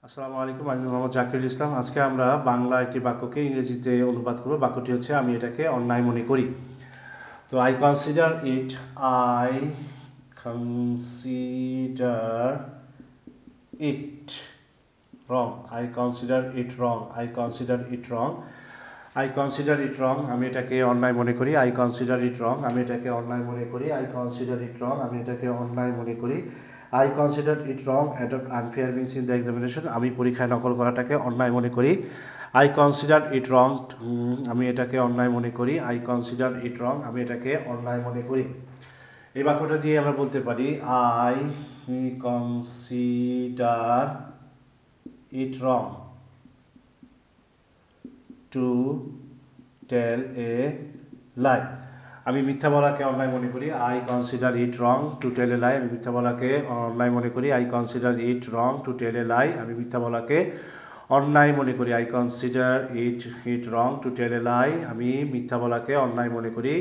আসসালামু আলাইকুম, আমি মোহাম্মদ জাকিরুল ইসলাম। আজকে আমরা বাংলা একটি বাক্যকে ইংরেজিতে অনুবাদ করব। বাক্যটি হচ্ছে আমি এটাকে অন্যায় মনে করি। তো আই কনসিডার ইট রং। আমি এটাকে অন্যায় মনে করি। আমি এটাকে অন্যায় মনে করি। I consider it wrong, adopt unfair means in the examination. আমি পরীক্ষায় নকল করাটাকে অন্যায় মনে করি। I consider it wrong. আমি এটাকে অন্যায় মনে করি। আমি এটাকে অন্যায় মনে করি। এই বাক্যটা দিয়ে আমরা বলতে পারি I consider it wrong to tell a lie. আমি মিথ্যা বলাকে অন্যায় মনে করি। I consider it wrong to tell a lie. আমি মিথ্যা বলাকে অন্যায় মনে করি। I consider it wrong to tell a lie. আমি মিথ্যা বলাকে অন্যায় মনে করি। I consider it wrong to tell a lie. আমি মিথ্যা বলাকে অন্যায় মনে করি।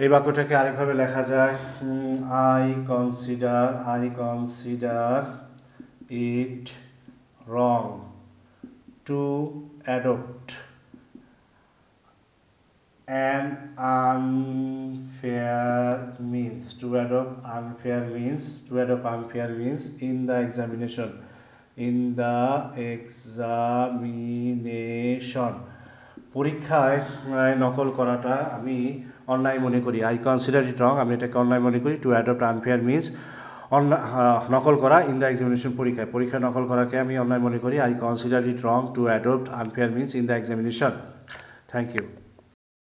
এই বাক্যটাকে আরেকভাবে লেখা যায় I consider it wrong to adopt an unfair means in the examination পরীক্ষায় নকল করাটা আমি অন্যায় মনে করি। I consider it wrong, আমি এটাকে অন্যায় মনে করি। To adopt unfair means নকল করা in the examination, পরীক্ষায় নকল করাকে আমি অন্যায় মনে করি। I consider it wrong to adopt unfair means in the examination. Thank you.